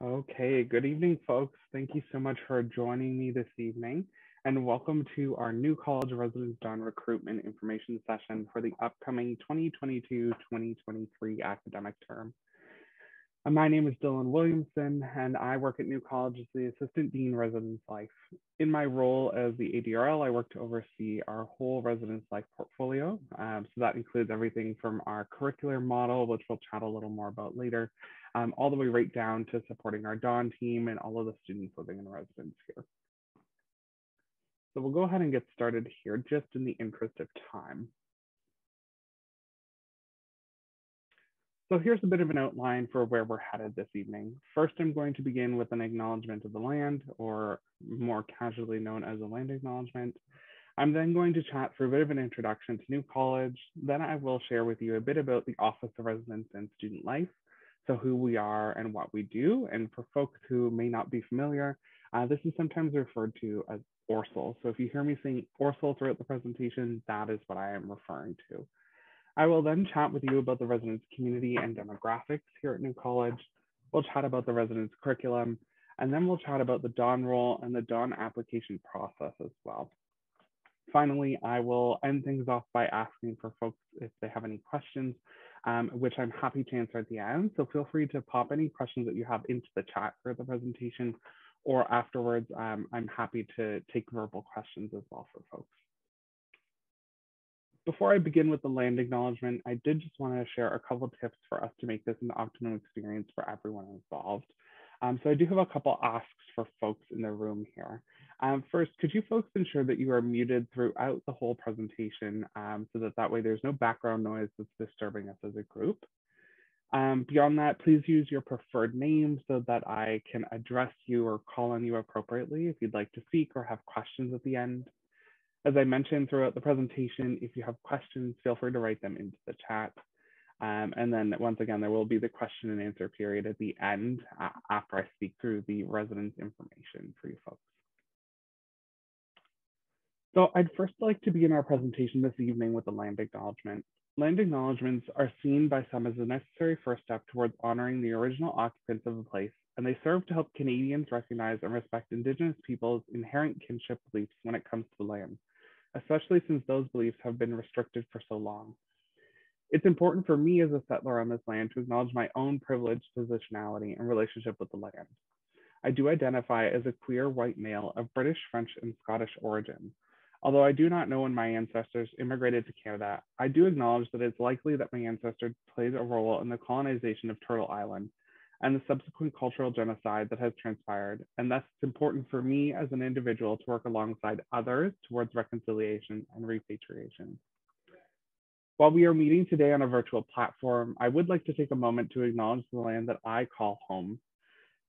Okay, good evening, folks. Thank you so much for joining me this evening, and welcome to our new college residence Dawn recruitment information session for the upcoming 2022-2023 academic term. My name is Dylan Williamson, and I work at New College as the Assistant Dean Residence Life. In my role as the ADRL, I work to oversee our whole residence life portfolio. So that includes everything from our curricular model, which we'll chat a little more about later, all the way right down to supporting our Dawn team and all of the students living in residence here. So we'll go ahead and get started here just in the interest of time. So here's a bit of an outline for where we're headed this evening. First, I'm going to begin with an acknowledgement of the land, or more casually known as a land acknowledgement. I'm then going to chat for a bit of an introduction to New College. Then I will share with you a bit about the Office of Residence and Student Life, so who we are and what we do. And for folks who may not be familiar, this is sometimes referred to as ORSL. So if you hear me saying ORSL throughout the presentation, that is what I am referring to. I will then chat with you about the residence community and demographics here at New College. We'll chat about the residence curriculum, and then we'll chat about the Dawn role and the Dawn application process as well. Finally, I will end things off by asking for folks if they have any questions, which I'm happy to answer at the end. So feel free to pop any questions that you have into the chat for the presentation, or afterwards, I'm happy to take verbal questions as well for folks. Before I begin with the land acknowledgement, I did just want to share a couple of tips for us to make this an optimum experience for everyone involved. So I do have a couple asks for folks in the room here. First, could you folks ensure that you are muted throughout the whole presentation so that way there's no background noise that's disturbing us as a group? Beyond that, please use your preferred name so that I can address you or call on you appropriately if you'd like to speak or have questions at the end. As I mentioned throughout the presentation, if you have questions, feel free to write them into the chat. And then once again, there will be the question and answer period at the end after I speak through the residence information for you folks. So I'd first like to begin our presentation this evening with the land acknowledgement. Land acknowledgements are seen by some as a necessary first step towards honoring the original occupants of a place, and they serve to help Canadians recognize and respect Indigenous peoples' inherent kinship beliefs when it comes to the land, especially since those beliefs have been restricted for so long. It's important for me as a settler on this land to acknowledge my own privileged positionality and relationship with the land. I do identify as a queer white male of British, French, and Scottish origin. Although I do not know when my ancestors immigrated to Canada, I do acknowledge that it's likely that my ancestors played a role in the colonization of Turtle Island and the subsequent cultural genocide that has transpired, and thus it's important for me as an individual to work alongside others towards reconciliation and repatriation. While we are meeting today on a virtual platform, I would like to take a moment to acknowledge the land that I call home.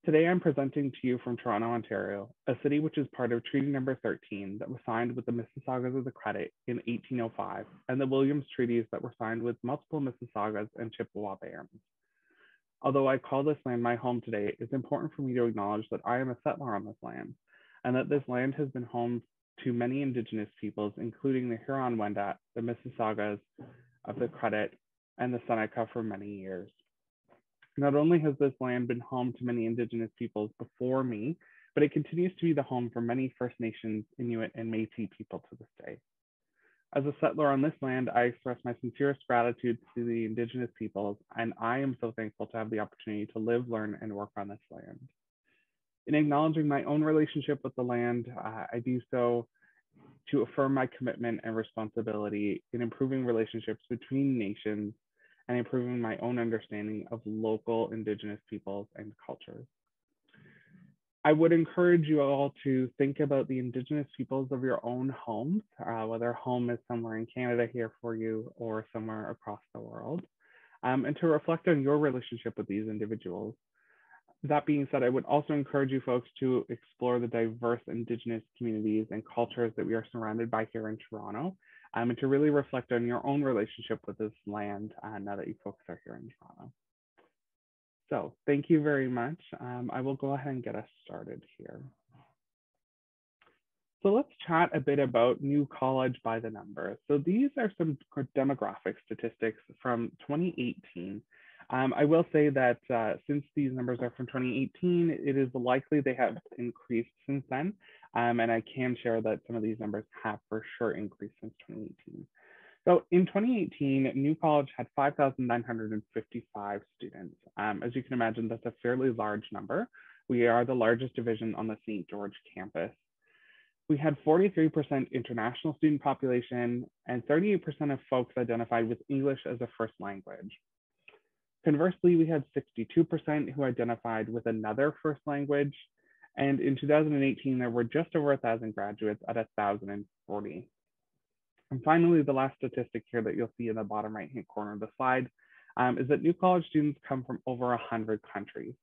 Today, I'm presenting to you from Toronto, Ontario, a city which is part of Treaty Number 13 that was signed with the Mississaugas of the Credit in 1805, and the Williams Treaties that were signed with multiple Mississaugas and Chippewa bands. Although I call this land my home today, it's important for me to acknowledge that I am a settler on this land, and that this land has been home to many Indigenous peoples, including the Huron-Wendat, the Mississaugas of the Credit, and the Seneca for many years. Not only has this land been home to many Indigenous peoples before me, but it continues to be the home for many First Nations, Inuit, and Métis people to this day. As a settler on this land, I express my sincerest gratitude to the Indigenous peoples, and I am so thankful to have the opportunity to live, learn, and work on this land. In acknowledging my own relationship with the land, I do so to affirm my commitment and responsibility in improving relationships between nations and improving my own understanding of local Indigenous peoples and cultures. I would encourage you all to think about the Indigenous peoples of your own homes, whether home is somewhere in Canada here for you or somewhere across the world, and to reflect on your relationship with these individuals. That being said, I would also encourage you folks to explore the diverse Indigenous communities and cultures that we are surrounded by here in Toronto, and to really reflect on your own relationship with this land now that you folks are here in Toronto. So thank you very much. I will go ahead and get us started here. So let's chat a bit about New College by the numbers. So these are some demographic statistics from 2018 I will say that since these numbers are from 2018, it is likely they have increased since then. And I can share that some of these numbers have for sure increased since 2018. So in 2018, New College had 5,955 students. As you can imagine, that's a fairly large number. We are the largest division on the St. George campus. We had 43% international student population and 38% of folks identified with English as a first language. Conversely, we had 62% who identified with another first language. And in 2018, there were just over 1,000 graduates at 1,040. And finally, the last statistic here that you'll see in the bottom right-hand corner of the slide is that New College students come from over 100 countries.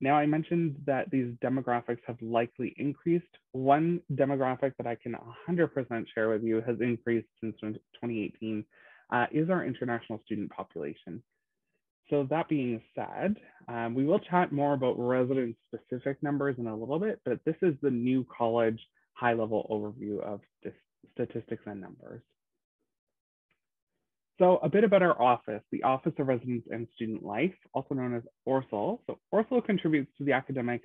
Now, I mentioned that these demographics have likely increased. One demographic that I can 100% share with you has increased since 2018 is our international student population. So that being said, we will chat more about resident-specific numbers in a little bit, but this is the New College high-level overview of this statistics and numbers. So a bit about our office, the Office of Residence and Student Life, also known as ORSL. So ORSL contributes to the academic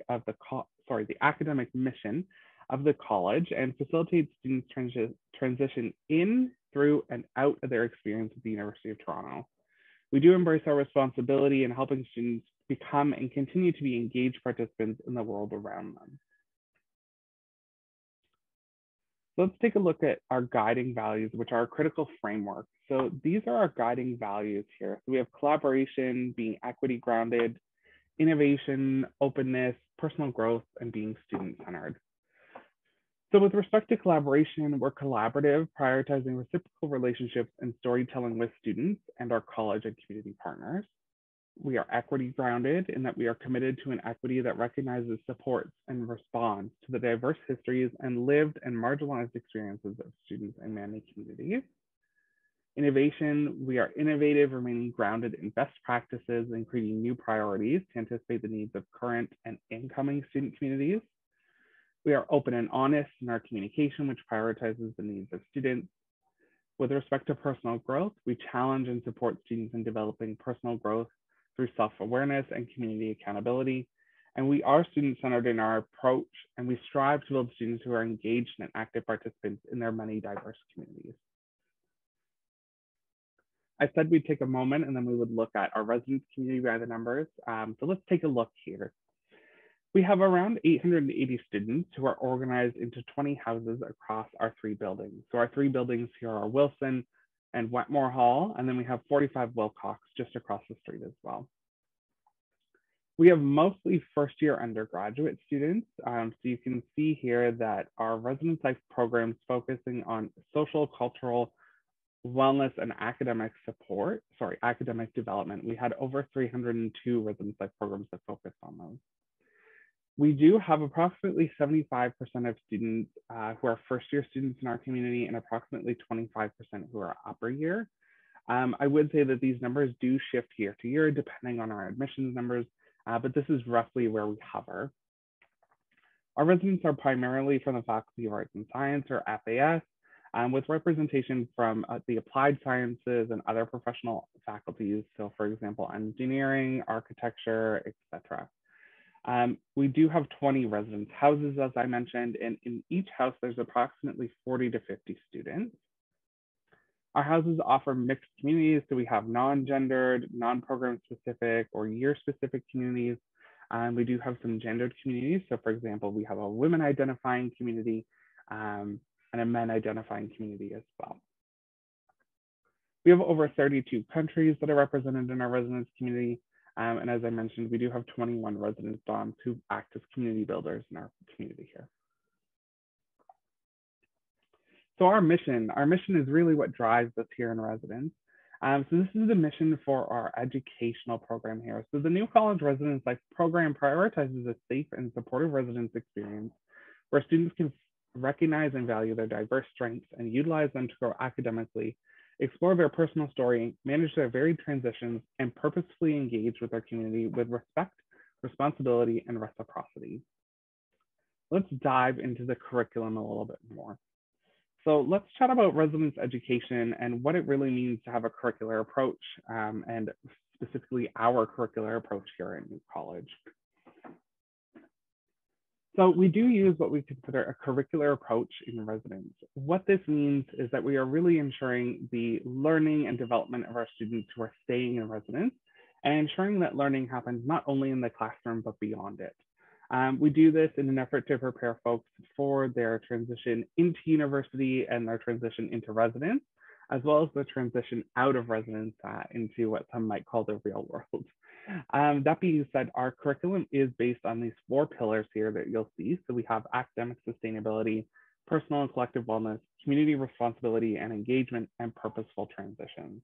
mission of the college and facilitates students transition in, through, and out of their experience at the University of Toronto. We do embrace our responsibility in helping students become and continue to be engaged participants in the world around them. So let's take a look at our guiding values, which are a critical framework. So these are our guiding values here. So we have collaboration, being equity grounded, innovation, openness, personal growth, and being student-centered. So with respect to collaboration, we're collaborative, prioritizing reciprocal relationships and storytelling with students and our college and community partners. We are equity grounded in that we are committed to an equity that recognizes, supports, and responds to the diverse histories and lived and marginalized experiences of students in many communities. Innovation, we are innovative, remaining grounded in best practices and creating new priorities to anticipate the needs of current and incoming student communities. We are open and honest in our communication, which prioritizes the needs of students. With respect to personal growth, we challenge and support students in developing personal growth through self-awareness and community accountability. And we are student-centered in our approach, and we strive to build students who are engaged and active participants in their many diverse communities. I said we'd take a moment and then we would look at our residence community by the numbers. So let's take a look here. We have around 880 students who are organized into 20 houses across our 3 buildings. So our 3 buildings here are Wilson and Wetmore Hall, and then we have 45 Wilcox just across the street as well. We have mostly first-year undergraduate students. So you can see here that our residence life programs focusing on social, cultural, wellness, and academic development. We had over 302 residence life programs that focused on those. We do have approximately 75% of students who are first-year students in our community and approximately 25% who are upper year. I would say that these numbers do shift year to year depending on our admissions numbers, but this is roughly where we hover. Our residents are primarily from the Faculty of Arts and Science, or FAS, with representation from the applied sciences and other professional faculties. So for example, engineering, architecture, etc. We do have 20 residence houses, as I mentioned, and in each house, there's approximately 40 to 50 students. Our houses offer mixed communities, so we have non-gendered, non-program specific, or year-specific communities. We do have some gendered communities. So for example, we have a women identifying community and a men identifying community as well. We have over 32 countries that are represented in our residence community. And as I mentioned, we do have 21 residence DOMs who act as community builders in our community here. So our mission is really what drives us here in residence. So this is the mission for our educational program here. So the New College Residence Life program prioritizes a safe and supportive residence experience where students can recognize and value their diverse strengths and utilize them to grow academically, explore their personal story, manage their varied transitions, and purposefully engage with their community with respect, responsibility, and reciprocity. Let's dive into the curriculum a little bit more. So let's chat about residence education and what it really means to have a curricular approach, and specifically our curricular approach here at New College. So we do use what we consider a curricular approach in residence. What this means is that we are really ensuring the learning and development of our students who are staying in residence and ensuring that learning happens not only in the classroom, but beyond it. We do this in an effort to prepare folks for their transition into university and their transition into residence, as well as the transition out of residence into what some might call the real world. That being said, our curriculum is based on these 4 pillars here that you'll see. So we have academic sustainability, personal and collective wellness, community responsibility and engagement, and purposeful transitions.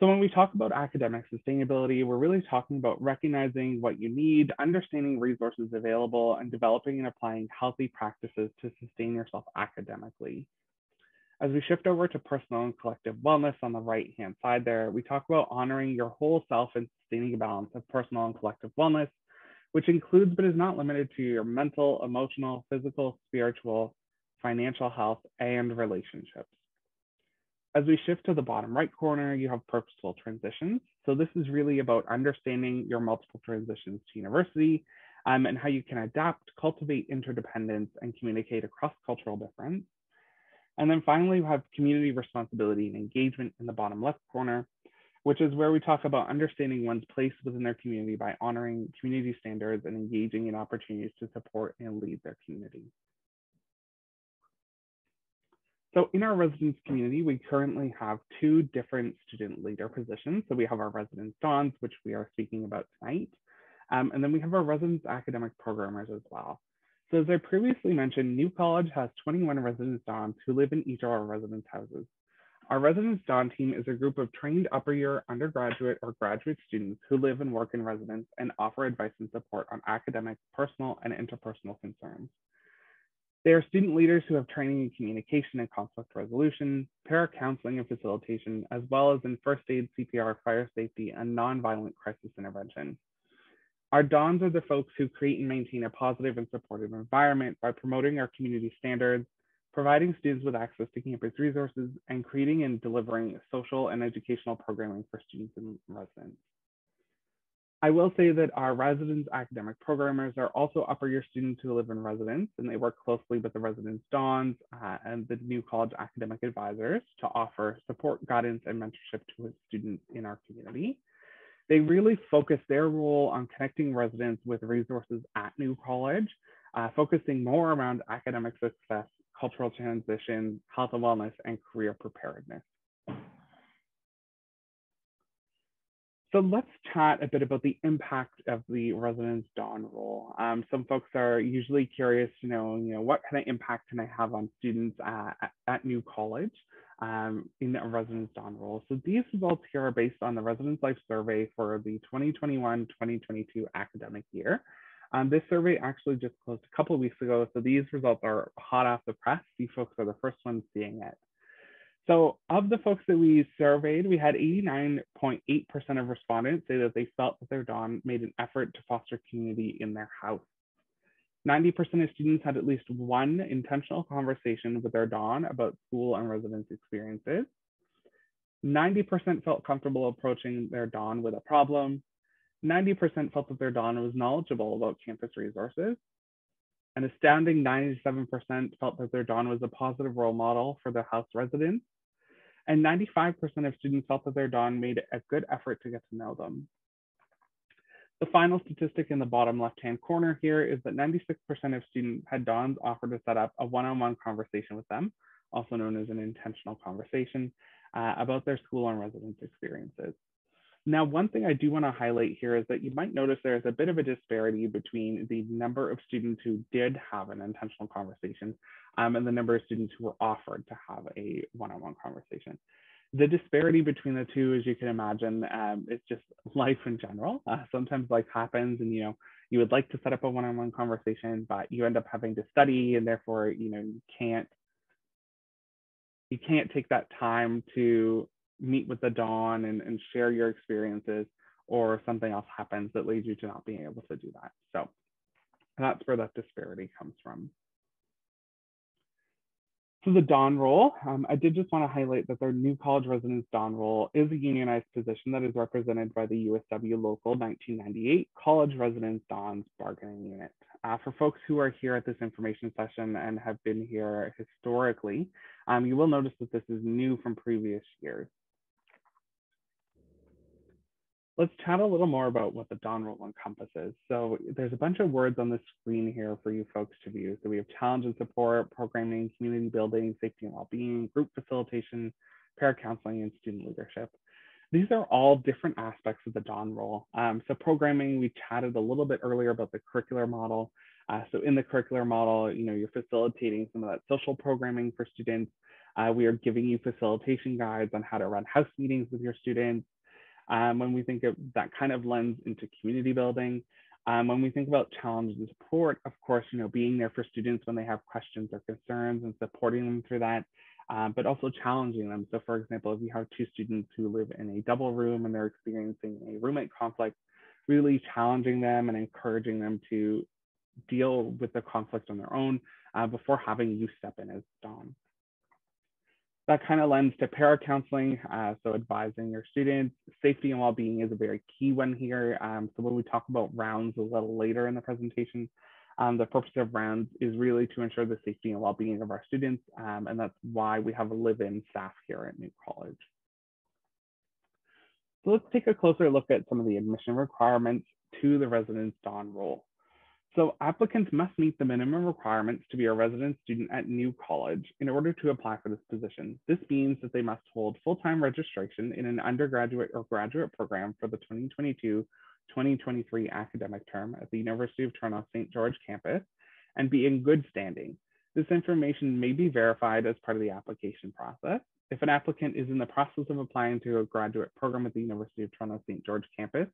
So when we talk about academic sustainability, we're really talking about recognizing what you need, understanding resources available, and developing and applying healthy practices to sustain yourself academically. As we shift over to personal and collective wellness on the right-hand side there, we talk about honoring your whole self and sustaining a balance of personal and collective wellness, which includes but is not limited to your mental, emotional, physical, spiritual, financial health, and relationships. As we shift to the bottom right corner, you have purposeful transitions. So this is really about understanding your multiple transitions to university and how you can adapt, cultivate interdependence, and communicate across cultural difference. And then finally, we have community responsibility and engagement in the bottom left corner, which is where we talk about understanding one's place within their community by honoring community standards and engaging in opportunities to support and lead their community. So in our residence community, we currently have 2 different student leader positions. So we have our residence dons, which we are speaking about tonight. And then we have our residence academic programmers as well. So as I previously mentioned, New College has 21 residence dons who live in each of our residence houses. Our residence don team is a group of trained upper year undergraduate or graduate students who live and work in residence and offer advice and support on academic, personal, and interpersonal concerns. They are student leaders who have training in communication and conflict resolution, para counseling and facilitation, as well as in first aid, CPR, fire safety, and nonviolent crisis intervention. Our dons are the folks who create and maintain a positive and supportive environment by promoting our community standards, providing students with access to campus resources, and creating and delivering social and educational programming for students in residence. I will say that our residence academic programmers are also upper year students who live in residence, and they work closely with the residence dons and the New College academic advisors to offer support, guidance, and mentorship to students in our community. They really focus their role on connecting residents with resources at New College, focusing more around academic success, cultural transition, health and wellness, and career preparedness. So let's chat a bit about the impact of the residence don role. Some folks are usually curious to know, what kind of impact can I have on students at New College in a residence don role? So these results here are based on the Residence Life Survey for the 2021-2022 academic year. This survey actually just closed a couple of weeks ago, so these results are hot off the press. You folks are the first ones seeing it. So of the folks that we surveyed, we had 89.8% of respondents say that they felt that their don made an effort to foster community in their house. 90% of students had at least one intentional conversation with their don about school and residence experiences. 90% felt comfortable approaching their don with a problem. 90% felt that their don was knowledgeable about campus resources. An astounding 97% felt that their don was a positive role model for their house residents. And 95% of students felt that their don made a good effort to get to know them. The final statistic in the bottom left-hand corner here is that 96% of students had dons offer to set up a one-on-one conversation with them, also known as an intentional conversation, about their school and residence experiences. Now, one thing I do want to highlight here is that you might notice there's a bit of a disparity between the number of students who did have an intentional conversation and the number of students who were offered to have a one-on-one conversation. The disparity between the two, as you can imagine, it's just life in general. Sometimes life happens and, you would like to set up a one-on-one conversation, but you end up having to study and therefore, you can't take that time to meet with the don and share your experiences, or something else happens that leads you to not being able to do that. So that's where that disparity comes from. So the Dawn role, I did just want to highlight that their new college residence Dawn role is a unionized position that is represented by the USW Local 1998 College Residence Dawn's Bargaining Unit. For folks who are here at this information session and have been here historically, you will notice that this is new from previous years. Let's chat a little more about what the Dawn role encompasses. So there's a bunch of words on the screen here for you folks to view. So we have challenge and support, programming, community building, safety and well-being, group facilitation, pair counseling, and student leadership. These are all different aspects of the Dawn role. So programming, we chatted a little bit earlier about the curricular model. So in the curricular model, you're facilitating some of that social programming for students. We are giving you facilitation guides on how to run house meetings with your students. When we think of that kind of lens into community building, when we think about challenge and support, of course, being there for students when they have questions or concerns and supporting them through that, but also challenging them. So for example, if you have two students who live in a double room and they're experiencing a roommate conflict, really challenging them and encouraging them to deal with the conflict on their own before having you step in as Dawn. That kind of lends to para counseling, so advising your students. Safety and well-being is a very key one here. So when we talk about rounds a little later in the presentation, the purpose of rounds is really to ensure the safety and well-being of our students, and that's why we have a live-in staff here at New College. So let's take a closer look at some of the admission requirements to the residence Dawn role. So applicants must meet the minimum requirements to be a resident student at New College in order to apply for this position. This means that they must hold full-time registration in an undergraduate or graduate program for the 2022-2023 academic term at the University of Toronto St. George campus and be in good standing. This information may be verified as part of the application process. If an applicant is in the process of applying to a graduate program at the University of Toronto St. George campus,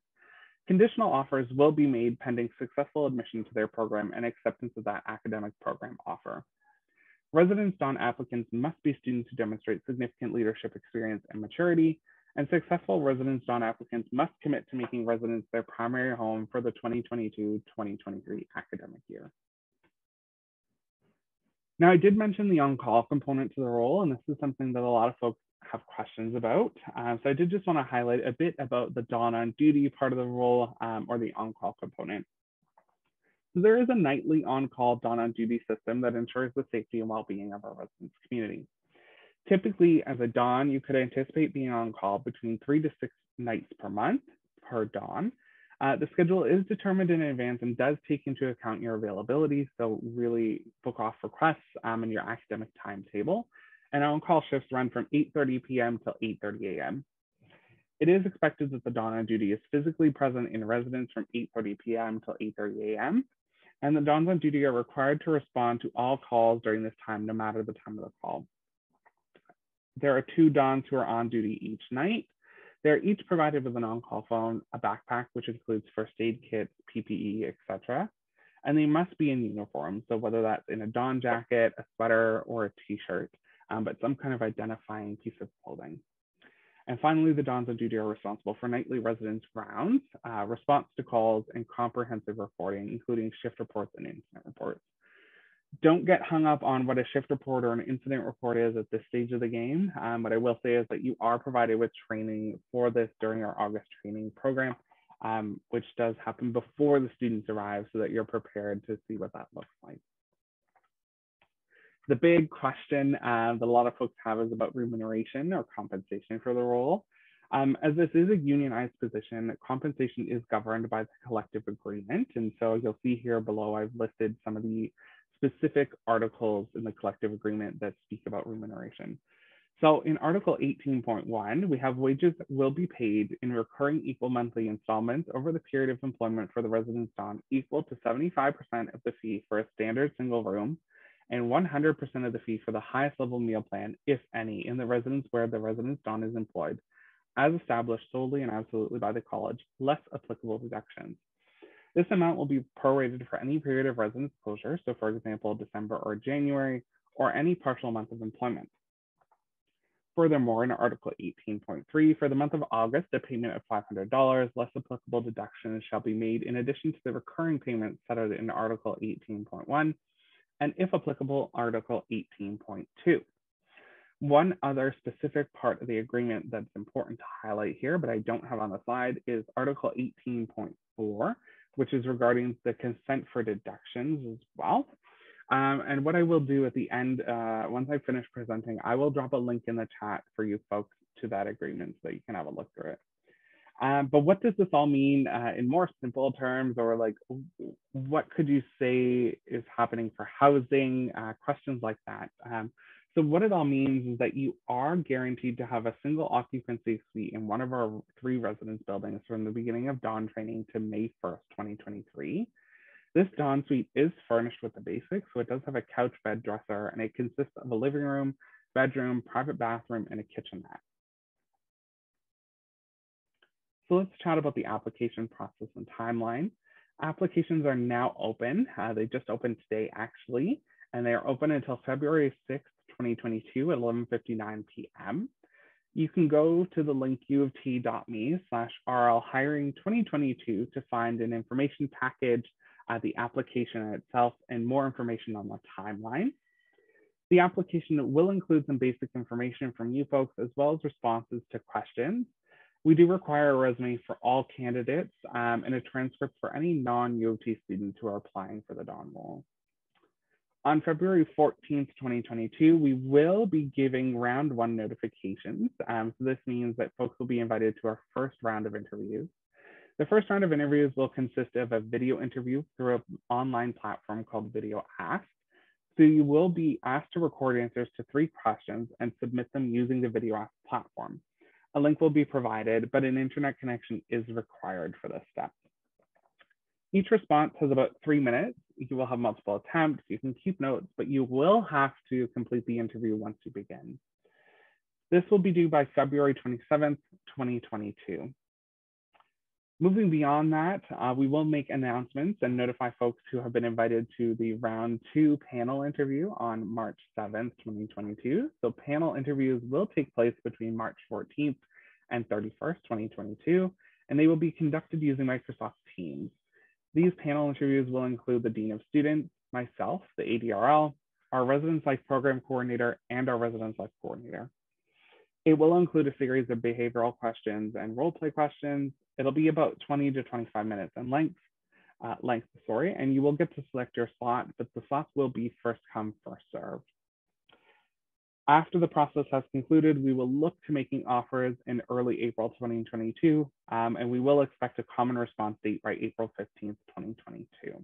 conditional offers will be made pending successful admission to their program and acceptance of that academic program offer. Residence Dawn applicants must be students who demonstrate significant leadership experience and maturity, and successful Residence Dawn applicants must commit to making residence their primary home for the 2022-2023 academic year. Now, I did mention the on-call component to the role, and this is something that a lot of folks have questions about. So I did just want to highlight a bit about the Dawn on duty part of the role, or the on-call component. So there is a nightly on-call Dawn on duty system that ensures the safety and well-being of our residence community. Typically, as a Dawn, you could anticipate being on call between 3 to 6 nights per month per Dawn. The schedule is determined in advance and does take into account your availability. So really book off requests and your academic timetable. And on-call shifts run from 8:30 p.m. till 8:30 a.m. It is expected that the Dawn on duty is physically present in residence from 8:30 p.m. till 8:30 a.m. And the Dawns on duty are required to respond to all calls during this time, no matter the time of the call. There are 2 Dawns who are on duty each night. They're each provided with an on-call phone, a backpack, which includes first aid kits, PPE, etc. And they must be in uniform. So whether that's in a Dawn jacket, a sweater, or a t-shirt, but some kind of identifying piece of clothing. And finally, the Dawns on duty are responsible for nightly residence rounds, response to calls, and comprehensive reporting, including shift reports and incident reports. Don't get hung up on what a shift report or an incident report is at this stage of the game. What I will say is that you are provided with training for this during our August training program, which does happen before the students arrive so that you're prepared to see what that looks like. The big question that a lot of folks have is about remuneration or compensation for the role. As this is a unionized position, compensation is governed by the collective agreement. And so you'll see here below, I've listed some of the specific articles in the collective agreement that speak about remuneration. So in Article 18.1, we have wages will be paid in recurring equal monthly installments over the period of employment for the residence Dawn equal to 75% of the fee for a standard single room and 100% of the fee for the highest level meal plan, if any, in the residence where the residence Dawn is employed, as established solely and absolutely by the college, less applicable deductions. This amount will be prorated for any period of residence closure, so for example, December or January, or any partial month of employment. Furthermore, in Article 18.3, for the month of August, a payment of $500, less applicable deductions shall be made in addition to the recurring payments set out in Article 18.1 and if applicable, Article 18.2. One other specific part of the agreement that's important to highlight here, but I don't have on the slide, is Article 18.4, which is regarding the consent for deductions as well. And what I will do at the end, once I finish presenting, I will drop a link in the chat for you folks to that agreement so that you can have a look through it. But what does this all mean in more simple terms, or like what could you say is happening for housing, questions like that. So what it all means is that you are guaranteed to have a single occupancy suite in one of our 3 residence buildings from the beginning of dawn training to May 1st, 2023. This dawn suite is furnished with the basics, so it does have a couch, bed, dresser, and it consists of a living room, bedroom, private bathroom, and a kitchenette. So let's chat about the application process and timeline. Applications are now open. They just opened today, actually, and they are open until February 6th, 2022 at 11:59 p.m. You can go to the link uoft.me/rlhiring2022 to find an information package, the application itself, and more information on the timeline. The application will include some basic information from you folks, as well as responses to questions. We do require a resume for all candidates and a transcript for any non-U of T students who are applying for the Dawn role. On February 14th, 2022, we will be giving round 1 notifications. So this means that folks will be invited to our first round of interviews. The first round of interviews will consist of a video interview through an online platform called Video Ask. So you will be asked to record answers to 3 questions and submit them using the Video Ask platform. A link will be provided, but an internet connection is required for this step. Each response has about 3 minutes. You will have multiple attempts. You can keep notes, but you will have to complete the interview once you begin. This will be due by February 27th, 2022. Moving beyond that, we will make announcements and notify folks who have been invited to the round 2 panel interview on March 7th, 2022. So panel interviews will take place between March 14th and 31st, 2022, and they will be conducted using Microsoft Teams. These panel interviews will include the Dean of Students, myself, the ADRL, our Residence Life Program Coordinator, and our Residence Life Coordinator. It will include a series of behavioral questions and role play questions. It'll be about 20 to 25 minutes in length, and you will get to select your slot, but the slots will be first come, first served. After the process has concluded, we will look to making offers in early April 2022, and we will expect a common response date by April 15th, 2022.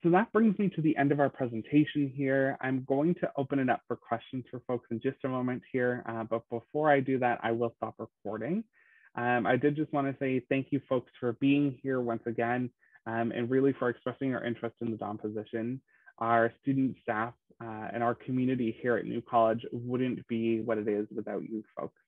So that brings me to the end of our presentation here. I'm going to open it up for questions for folks in just a moment here, but before I do that, I will stop recording. I did just want to say thank you folks for being here once again, and really for expressing your interest in the Dawn position. Our student, staff, and our community here at New College wouldn't be what it is without you folks.